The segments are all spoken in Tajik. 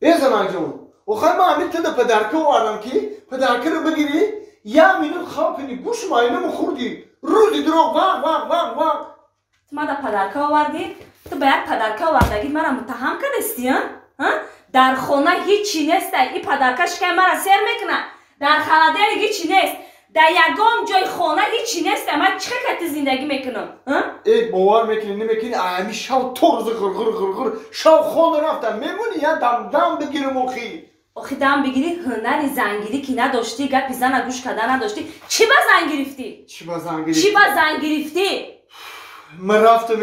ای زنان جون آخه ما همین تده پدرکه آرم که پدرکه رو بگیری یا مینو خواب کنی گوش ماینه خوردی روزی درو واق ما دا پدرکه آوردی تو باید پدرکه آوردگی مرا متهم کردستی ها در خونه هیچی نیست این پدرکش که مرا سر میکنه در خلادر هیچی نیست در یگام جای خونه هیچی نیست من چه کتی زندگی میکنم ای باور میکنی نمیکنی همی شو ترز غرغر شو خونه رفتم میمونی یا دم بگیرم آخی دم بگیری هنری زنگیری که نداشتی گپی زن گوش کردن نداشتی چی با زن گرفتی؟ چی با زن گرفتی؟ من رفتم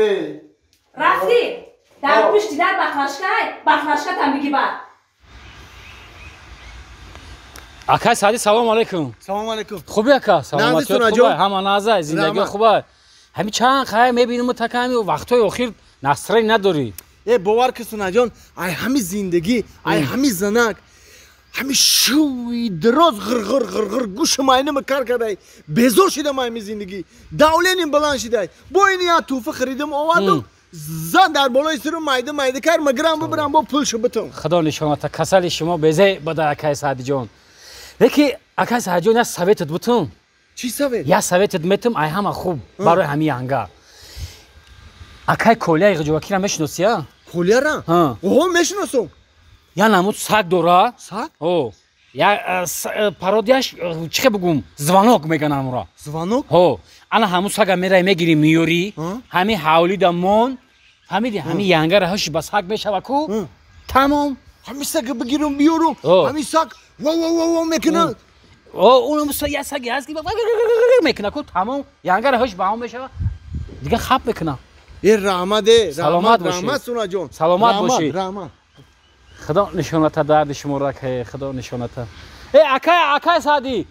رفتی؟ در پشتی در بخلاشکه هم بگی بعد اکای سعدی سلام علیکم. سلام علیکم. خوبی اکا؟ سلامتیت خوبه؟ همه نازه زندگی خوبه؟ همین چند خیلی میبینیم تا کمی و وقتای اخیر نصری نداری. ای باور که سونا جان ای همین زندگی ای همین زنک همین شوی دراز غرغر گوش ماینه مکار کرده بیزور شده ما همین زندگی داولینیم بلند شده با اینی ها توفه خریدم آوردم زن در بالای سر مایده کار مگرم ببرم با پولش بتون خدا نشانت کسل شما بزه بده اکای سعدی جان لیکی اکای سعدی جان یا سویتت بتون چی سویت؟ یا سویتت میتم ای همه خوب برای همین انگا اکای کولیای غجواکی را میشناسی ها؟ کولیا را؟ اوه میشناسم یا نمود سگ داره؟ سگ؟ او یا پارودیاش چه بگم زوانوک میگن امورا زوانوک؟ او انا همون سگ میرای میگیری میوری همین حولی دمون فهمیدی همین ینگر هاش با سگ میشوه کو تمام همین سگ بگیرم بیارم همین سگ واو میکنه اونم یه سگی هست که میکنه کو تمام ینگر هاش با هم میشوه دیگه خب میکنه ای رحمت سلامت باشی رحمت سونا جان سلامت باشی رحمت خدا نشانت درد شما را که خدا نشانت ای اکای سعدی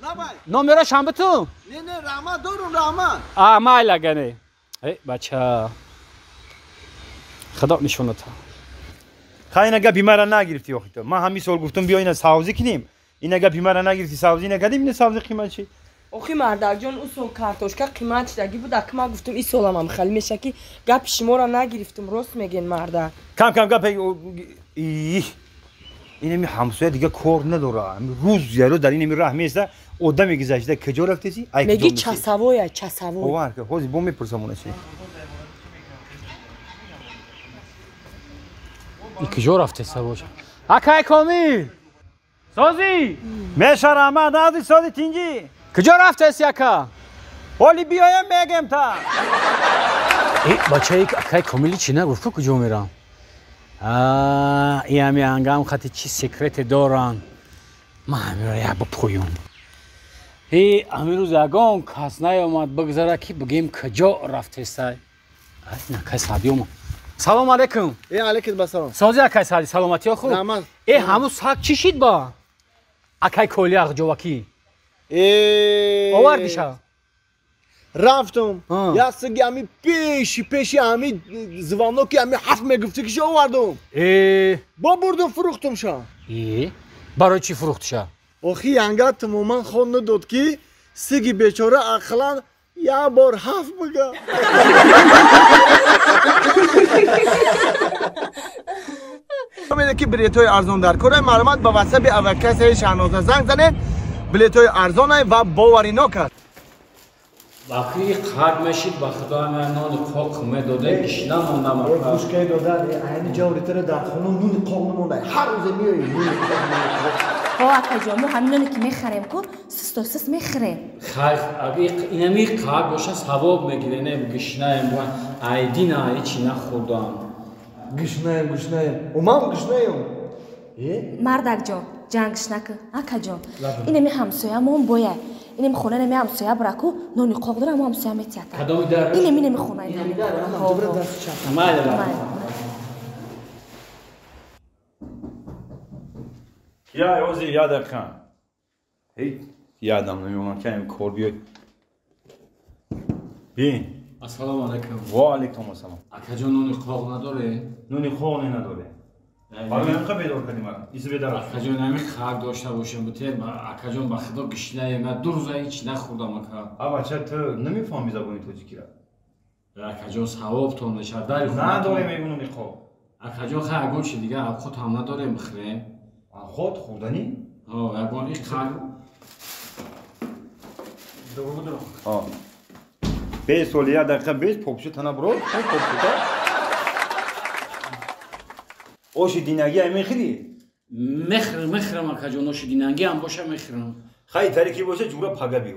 نمره شنبه تو نه رحمت دارم رحمت ما لگنه ای بچه خدا نشانت خیلی نگه بیمار نگرفتی آخی تو من همین سال گفتم بیا اینا ساوزی کنیم این نگه بیمار نگرفتی ساوزی نکردیم این ساوزی قیمت چی آخی مردک جان اون سال کارتوشکا قیمت شدگی بود که من گفتم این سال هم خیلی میشه که گپ شما را نگرفتم راست میگین مردک کم گپ این می همسایه دیگه کار نداره روز یارو در این می راه میسته آدمی گذشته کجا رفتی میگی چسوای باور که خوزی بو میپرسم اون چی این کجا رفته سواش اکای کامیل سازی میشه رحمت نازی سازی تینجی کجا رفته سی اکا حالی بیایم میگم تا ای بچه اکای کامیلی چی نگفت کجا میرم این همی انگام خطی چی سکرت دارن ما همی را یک بپویم ای همی روز اگام کس نیامد بگذاره که بگیم کجا رفته سای نه کای سعدی اومد سلام علیکم ای علیکم بسلام سازی اکای سعدی سلامتی ها خوب رحمت ای همون ساک چی شید با اکای کولی اغجواکی آوردیشا رفتم یا سگی همی پیشی همی زوانو که همی حرف میگفتی که شو آوردم با بردم فروختم شا برای چی فروخت شا؟ آخی انگار تماما خون نداد که سگی بیچاره اقلا یا بار حرف بگه میده که بلیت‌های ارزان در کره معلومات با واتساپ اوکس شهنازه زنگ زنید بلیت‌های ارزان و باوریناک است وقتی خرد میشید با خدا نان خوک میداده گشنه مونده گوشکه داده این جوری تر در خونه نون قاون مونده هر روز میاری نون ها اکا جامو همینونه که میخریم کو سس میخریم خیر اگه اینمی خرد باشه ثواب میگیره نه گشنه بون ایدین هیچی نخوردم گشنه اومم گشنه مردک جان جنگش نکن اکا جان اینمی همسایه‌مون باید اینم خونه نمی همسایه براکو نونی قاق دارم همسایه میتیاتا کدومی در اینم خونه اینم یا اوزی یادم کن هی یادم نمیومد که این کار بیاد بین السلام علیکم و علیکم السلام اکا جان نونی قاق نداره نونی قاق نداره حالا نمیخواه بیدار کنیم ایسو بیدار اکا جان نمی خرد داشته باشم بتیر اکا جان با خدا گشنه من دو روزه هیچ نخوردم اکا اما چه تو نمیفهمی زبانی توجیکی را اکا جان ثواب تون نشه داری خونه نداره میگونم نخواه اکا جان خیلی گوش دیگه خود هم نداره بخریم خود خوردنی؟ ягони қал дурудро 5 سال 1 دقیقه 5 پاپشو تنه برو پاپشو اوشی دینگی همین خیلی мехрам акаҷон ноши динангӣ ҳам боша мехрам خیلی تاریکی باشه جورا پگه بیو